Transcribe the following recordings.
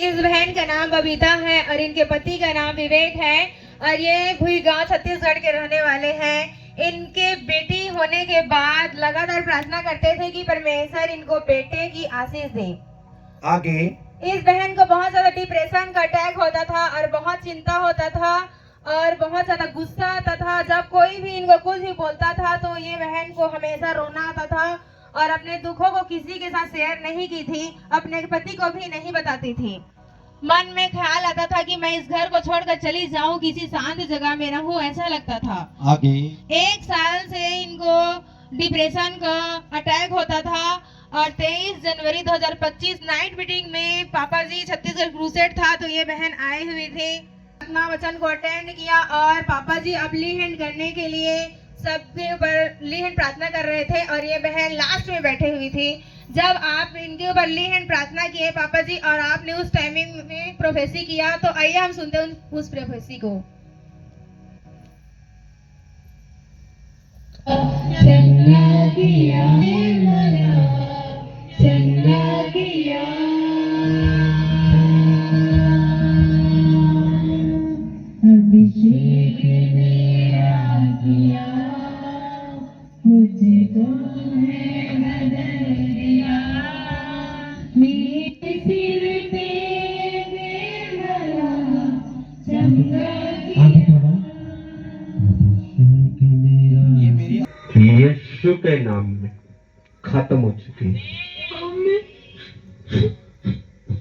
इस बहन का नाम बबीता है और इनके पति का नाम विवेक है और ये भुईगांव छत्तीसगढ़ के रहने वाले हैं। इनके बेटी होने के बाद लगातार प्रार्थना करते थे कि परमेश्वर इनको बेटे की आशीष दे। आगे इस बहन को बहुत ज्यादा डिप्रेशन का अटैक होता था और बहुत चिंता होता था और बहुत ज्यादा गुस्सा आता था। जब कोई भी इनको कुछ भी बोलता था तो ये बहन को हमेशा रोना आता था और अपने दुखों को किसी के साथ शेयर नहीं की थी, अपने पति को भी नहीं बताती थी। मन में ख्याल आता था कि मैं इस घर को छोड़कर चली जाऊं, किसी शांत जगह में रहूं, ऐसा लगता था। आगे 1 साल से इनको डिप्रेशन का अटैक होता था और 23 जनवरी 2025 नाइट मीटिंग में पापा जी छत्तीसगढ़ क्रूसेड था तो ये बहन आई हुई थी। अपना वचन को अटेंड किया और पापा जी अब ली हैंड करने के लिए सबके ऊपर ली हैंड प्रार्थना कर रहे थे और ये बहन लास्ट में बैठी हुई थी। जब आप इनके ऊपर ली हैंड प्रार्थना किए पापा जी और आपने उस टाइमिंग में प्रोफेसी किया, तो आइए हम सुनते हैं उस प्रोफेसी को। चंगा किया चंगा किया अभिषेक मेरा किया, मुझे तुमने बदल दिया, मेरे सिर पे निर्मला चंगा यीशु के नाम में खत्म हो चुकी है।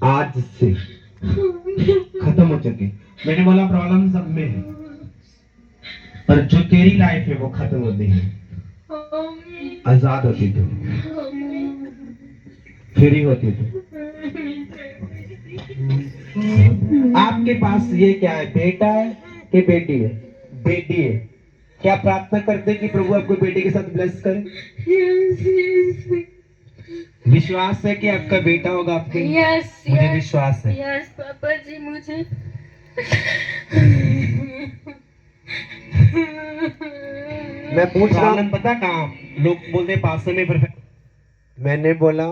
आज से खत्म हो चुकी। मैंने बोला प्रॉब्लम सब में है, पर जो तेरी लाइफ है वो खत्म होती है, आजाद होती तू, फ्री होती तू। आपके पास ये क्या है, बेटा है कि बेटी है? बेटी है। क्या प्रार्थना करते हैं कि प्रभु आपको बेटे के साथ ब्लेस करे? विश्वास है कि आपका बेटा होगा आपके? मुझे विश्वास है। यस पापा जी, मुझे मैं पूछ रहा हूँ, पता कहाँ लोग बोलते हैं पास में परफेक्ट। मैंने बोला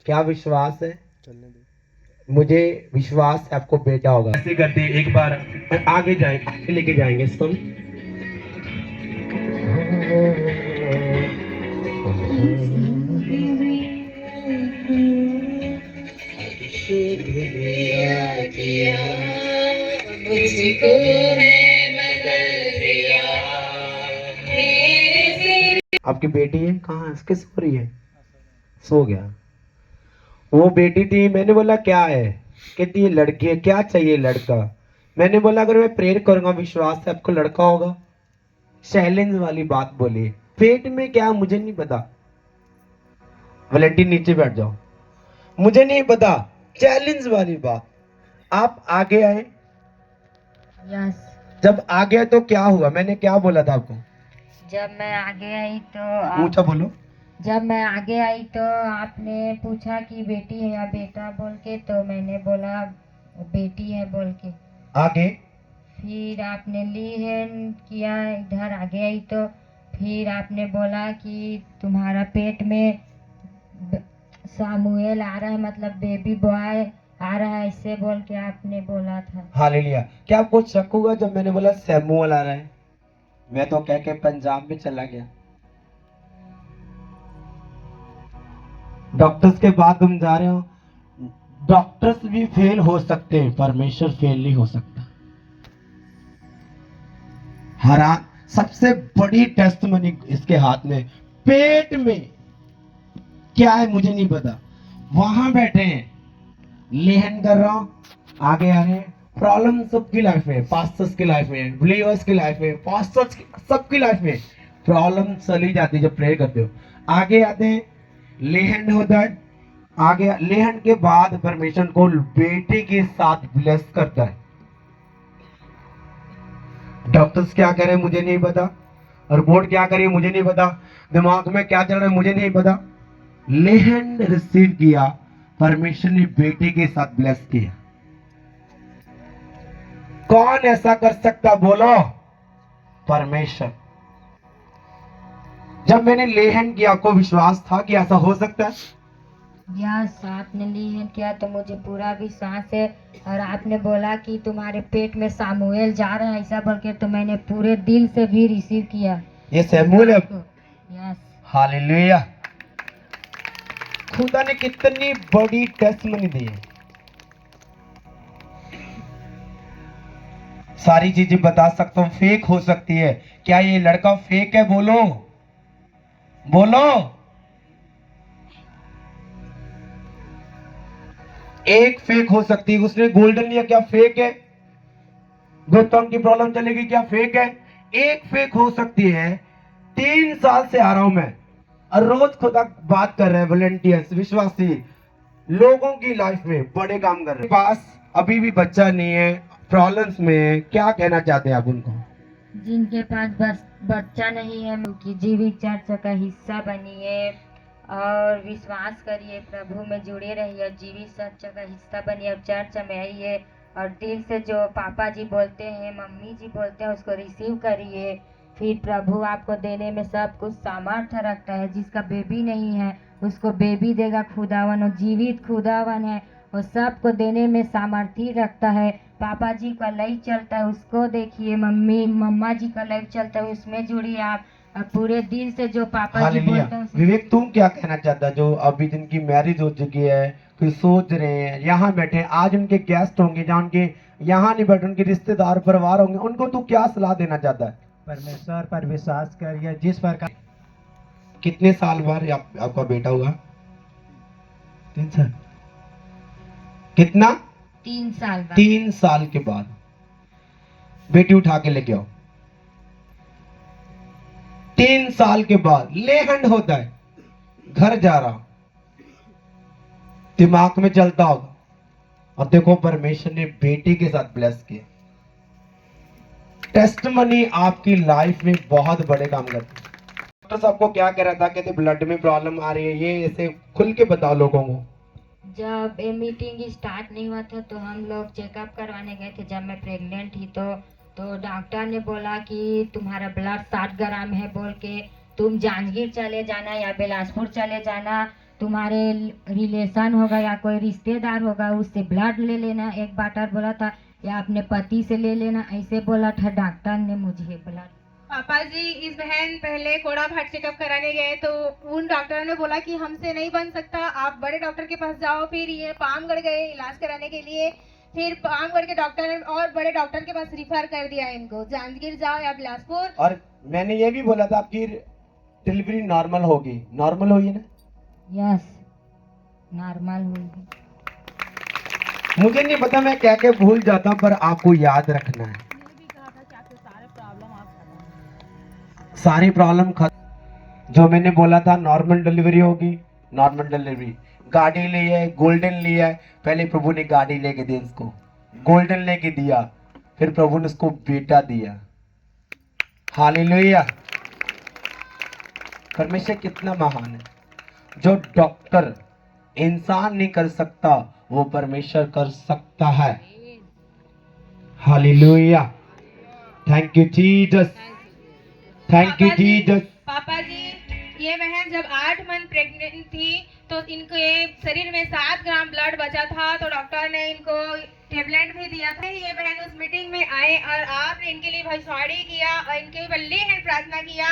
क्या विश्वास है? मुझे विश्वास है आपको बेटा होगा। ऐसे करते हैं, एक बार आगे जाए, आगे लेके जाएंगे इसको। आपकी बेटी है कहाँ? इसके सो रही है, सो गया। वो बेटी थी, मैंने बोला क्या है? कहती है लड़की है। क्या चाहिए? लड़का। मैंने बोला अगर मैं प्रेयर करूंगा विश्वास से आपको लड़का होगा? चैलेंज वाली बात बोली। पेट में क्या मुझे नहीं पता। वैलेंटीन नीचे बैठ जाओ, मुझे नहीं पता। चैलेंज वाली बात। आप आगे आए। यस। जब आ गया तो क्या हुआ? मैंने क्या बोला था आपको? जब मैं आगे आई तो ऊंचा बोलो। जब मैं आगे आई तो आपने पूछा कि बेटी है या बेटा बोल के, तो मैंने बोला बेटी है बोल के। आगे फिर आपने ली हैंड किया, इधर आगे आई तो फिर आपने बोला कि तुम्हारा पेट में सामुएल आ रहा है, मतलब बेबी बॉय आ रहा है, ऐसे बोल के आपने बोला था। हालेलुया। क्या आपको शक हुआ जब मैंने बोला सैमुअल आ रहा है? मैं तो कह के पंजाब में चला गया। डॉक्टर्स के बाद तुम जा रहे हो। डॉक्टर्स भी फेल हो सकते हैं, परमेश्वर फेल नहीं हो सकता। हरा सबसे बड़ी टेस्टमनी इसके हाथ में। पेट में क्या है मुझे नहीं पता। वहां बैठे हैं, लेहन कर रहा हूं, आगे आ रहे हैं। प्रॉब्लम सबकी लाइफ में, पास्टर्स की लाइफ में, बिलीवर्स की लाइफ में, पास्टर्स सबकी लाइफ में प्रॉब्लम चली जाती है जब प्रे करते हो। आगे आते हैं, लेहन होता है। आगे लेहन के बाद परमेश्वर को बेटे के साथ ब्लेस करता है। डॉक्टर्स क्या करें मुझे नहीं पता, रिपोर्ट क्या करे मुझे नहीं पता, दिमाग में क्या चल रहा है मुझे नहीं पता। लेहन रिसीव किया, परमेश्वर ने बेटे के साथ ब्लेस किया। कौन ऐसा कर सकता बोलो? परमेश्वर। जब मैंने लेहन किया, आपको विश्वास था कि ऐसा हो सकता है? यस, आपने लीहन किया तो मुझे पूरा विश्वास है। और आपने बोला कि तुम्हारे पेट में सामुएल जा रहा है ऐसा बोल के, तो मैंने पूरे दिल से भी रिसीव किया। ये सैमुअल है। Yes, hallelujah. खुदा ने कितनी बड़ी टेस्टमनी दी है। सारी चीजें बता सकता हूं, फेक हो सकती है। क्या ये लड़का फेक है? बोलो बोलो। एक फेक हो सकती है। उसने गोल्डन लिया, क्या फेक है? गौतम की प्रॉब्लम चलेगी, क्या फेक है? एक फेक हो सकती है। 3 साल से आ रहा हूं मैं, और रोज खुदा बात कर रहे हैं। वॉलंटियर्स, विश्वासी लोगों की लाइफ में बड़े काम कर रहे हैं। पास अभी भी बच्चा नहीं है, प्रॉब्लम्स में है, क्या कहना चाहते हैं आप उनको? जिनके पास बस बच्चा नहीं है, उनकी जीवित चर्च का हिस्सा बनिए और विश्वास करिए, प्रभु में जुड़े रहिए, जीवित चर्च का हिस्सा बनिए और चर्च में आइए और दिल से जो पापा जी बोलते हैं, मम्मी जी बोलते हैं, उसको रिसीव करिए। फिर प्रभु आपको देने में सब कुछ सामर्थ्य रखता है। जिसका बेबी नहीं है उसको बेबी देगा खुदावन, और जीवित खुदावन है, वो सबको देने में सामर्थ्य रखता है। पापा जी का लाइफ चलता है, उसको देखिए। मम्मा जी का लाइफ चलता है, उसमें जुड़िए आप, और पूरे दिल से जो पापा जी हालेलुया। बोलते हैं उसे- विवेक, तुम क्या कहना चाहता है? जो अभी जिनकी मैरिज हो चुकी है, कोई सोच रहे हैं, यहाँ बैठे हैं, आज उनके गेस्ट होंगे, जहाँ उनके यहाँ नहीं बैठे, उनके रिश्तेदार परिवार होंगे, उनको तू क्या सलाह देना चाहता है? परमेश्वर पर विश्वास करिए। जिस प्रकार कितने साल बाद आपका बेटा हुआ? 3 साल कितना? 3 साल बाद 3 साल के बाद बेटी उठा के लेके आओ। 3 साल के बाद लेहंड होता है, घर जा रहा, दिमाग में चलता होगा, और देखो परमेश्वर ने बेटी के साथ ब्लेस किया। टेस्टमनी आपकी लाइफ में बहुत बड़े काम करती है। डॉक्टर साहब को क्या कह रहा था? कहते ब्लड में प्रॉब्लम आ रही है, ये ऐसे खुल के बताओ लोगों को। जब ये मीटिंग स्टार्ट नहीं हुआ था तो हम लोग चेकअप करवाने गए थे। जब मैं प्रेग्नेंट थी तो डॉक्टर ने बोला कि तुम्हारा ब्लड 60 ग्राम है बोल के, तुम जांजगीर चले जाना या बिलासपुर चले जाना, तुम्हारे रिलेशन होगा या कोई रिश्तेदार होगा उससे ब्लड ले लेना, एक बाटर बोला था, या अपने पति से ले लेना, ऐसे बोला था डॉक्टर ने मुझे ब्लड। पापा जी इस बहन पहले कोड़ा भाट चेकअप कराने गए तो उन डॉक्टर ने बोला कि हमसे नहीं बन सकता, आप बड़े डॉक्टर के पास जाओ। फिर ये पामगढ़ गए इलाज कराने के लिए, फिर पामगढ़ के डॉक्टर ने और बड़े डॉक्टर के पास रिफर कर दिया इनको, जांजगीर जाओ या बिलासपुर। और मैंने ये भी बोला था आपकी डिलीवरी नॉर्मल होगी, नॉर्मल हुई है ना? यस, नॉर्मल हुई। मुझे नहीं पता, मैं क्या क्या भूल जाता हूं, पर आपको याद रखना है। सारी प्रॉब्लम खत्म। जो मैंने बोला था नॉर्मल डिलीवरी होगी, नॉर्मल डिलीवरी। गाड़ी ली है, गोल्डन लिया है, पहले प्रभु ने गाड़ी लेके दी उसको, गोल्डन लेके दिया, फिर प्रभु ने उसको बेटा दिया। हालेलुया। परमेश्वर कितना महान है। जो डॉक्टर इंसान नहीं कर सकता वो परमेश्वर कर सकता है। Hallelujah. Thank you Jesus, thank you Jesus. पापा जी ये बहन जब 8 मंथ प्रेग्नेंट थी तो इनके शरीर में 7 ग्राम ब्लड बचा था, तो डॉक्टर ने इनको टेबलेट भी दिया था। ये बहन उस मीटिंग में आए और आपने इनके लिए भविष्यवाणी किया और इनके ऊपर लीहन प्रार्थना किया,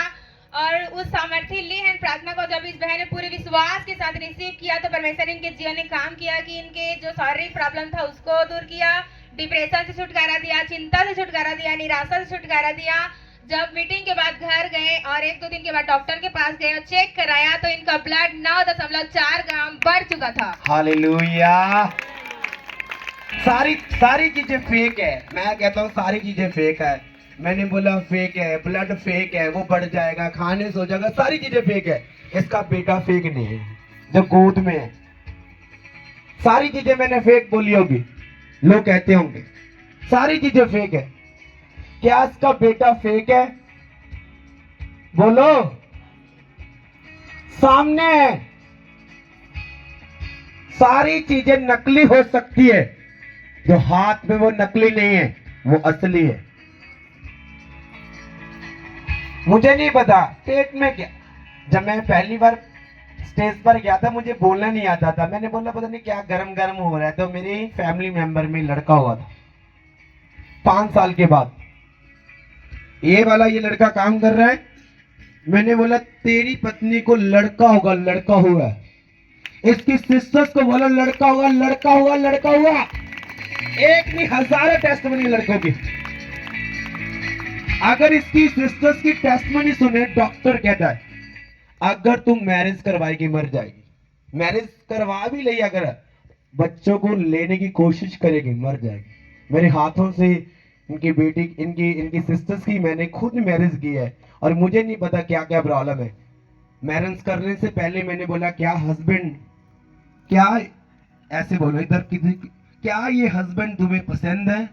और उस सामर्थ्य लीहन प्रार्थना को जब इस बहन ने पूरे विश्वास के साथ रिसीव किया तो परमेश्वर इनके जीवन में काम किया कि इनके जो शारीरिक प्रॉब्लम था उसको दूर किया, डिप्रेशन से छुटकारा दिया, चिंता से छुटकारा दिया, निराशा से छुटकारा दिया। जब मीटिंग के बाद घर गए और 1-2 दिन के बाद डॉक्टर के पास गए और चेक कराया तो इनका ब्लड 9.4 ग्राम बढ़ चुका था। हालेलुया। सारी चीजें फेक है। मैं कहता हूँ सारी चीजें फेक है। मैंने बोला फेक है, ब्लड फेक है, वो बढ़ जाएगा, खाने से हो जाएगा, सारी चीजें फेक है। इसका बेटा फेक नहीं है जो गोद में है। सारी चीजें मैंने फेक बोली होगी, लोग कहते होंगे सारी चीजें फेक है। क्या इसका बेटा फेक है? बोलो, सामने है। सारी चीजें नकली हो सकती है, जो हाथ में वो नकली नहीं है, वो असली है। मुझे नहीं पता पेट में क्या। जब मैं पहली बार स्टेज पर गया था, मुझे बोलना नहीं आता था। मैंने बोला पता नहीं क्या गरम गरम हो रहा है, तो मेरे फैमिली मेंबर में लड़का हुआ था 5 साल के बाद। ये वाला ये लड़का काम कर रहा है। मैंने बोला तेरी पत्नी को लड़का होगा, लड़का हुआ है। इसकी सिस्टर्स को बोला लड़का हुआ, लड़का हुआ, लड़का हुआ। एक नहीं हजारों टेस्टमनी लड़कों की। अगर इसकी सिस्टर्स की टेस्टमनी सुने, डॉक्टर कहता है अगर तुम मैरिज करवाएगी मर जाएगी। मैरिज करवा भी ली, अगर बच्चों को लेने की कोशिश करेगी मर जाएगी। मेरे हाथों से इनकी बेटी इनकी सिस्टर्स की मैंने खुद मैरिज की है, और मुझे नहीं पता क्या क्या प्रॉब्लम है। मैरिज करने से पहले मैंने बोला क्या हस्बैंड, क्या ऐसे बोलो इधर किसी, क्या ये हस्बैंड तुम्हें पसंद है?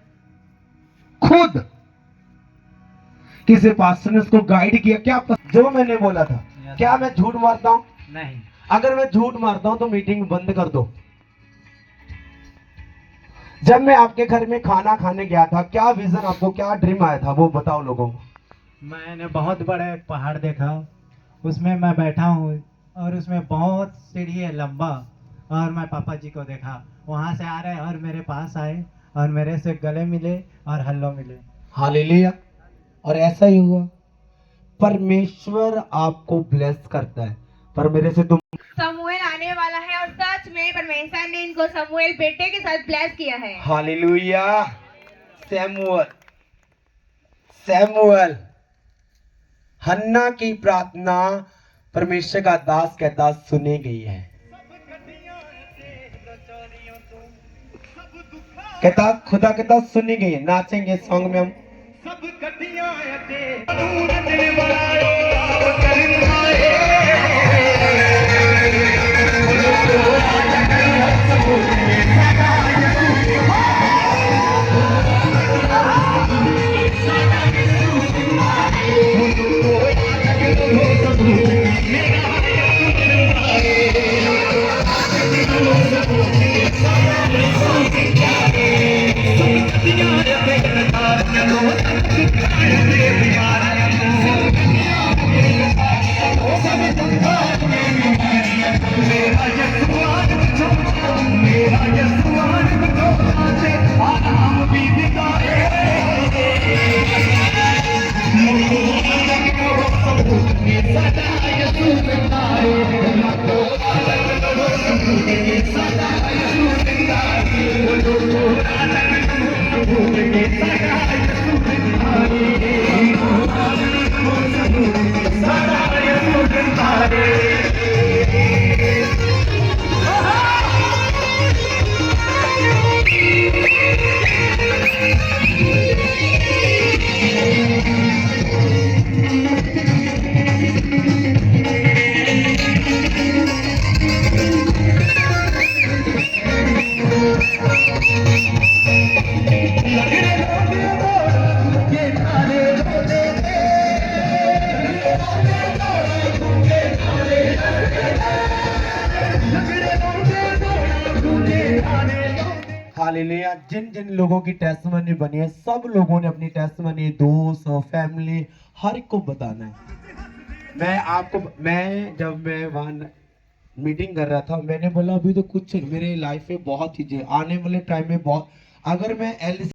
खुद किसी पास्टर ने उसको गाइड किया क्या जो मैंने बोला था। क्या मैं झूठ मारता हूं? नहीं। अगर मैं झूठ मारता हूं तो मीटिंग बंद कर दो। जब मैं आपके घर में खाना खाने गया था, क्या विजन आपको, क्या ड्रीम आया था, वो बताओ लोगों को। मैंने बहुत बड़ा एक पहाड़ देखा, उसमें मैं बैठा हूँ और उसमें बहुत सीढ़ी है लंबा, और मैं पापा जी को देखा वहां से आ रहे और मेरे पास आए और मेरे से गले मिले और हल्लो मिले। हालेलुया। और ऐसा ही हुआ। परमेश्वर आपको ब्लेस करता है, पर मेरे से तुम समूएल आने वाला है, और सच में परमेश्वर ने इनको समूएल बेटे के साथ ब्लेस किया है। हालेलुया। सैमुअल, सैमुअल, हन्ना की प्रार्थना परमेश्वर का दास कहता सुनी गई है। कहता खुदा कहता सुनी गई है। नाचेंगे सॉन्ग में हम। हालेलुया। जिन जिन लोगों की टेस्टमनी बनी है, सब लोगों ने अपनी टेस्टमनी दोस्त और फैमिली हर एक को बताना है। मैं जब मैं वहां मीटिंग कर रहा था, मैंने बोला अभी तो कुछ मेरे लाइफ में बहुत चीजें आने वाले टाइम में बहुत, अगर मैं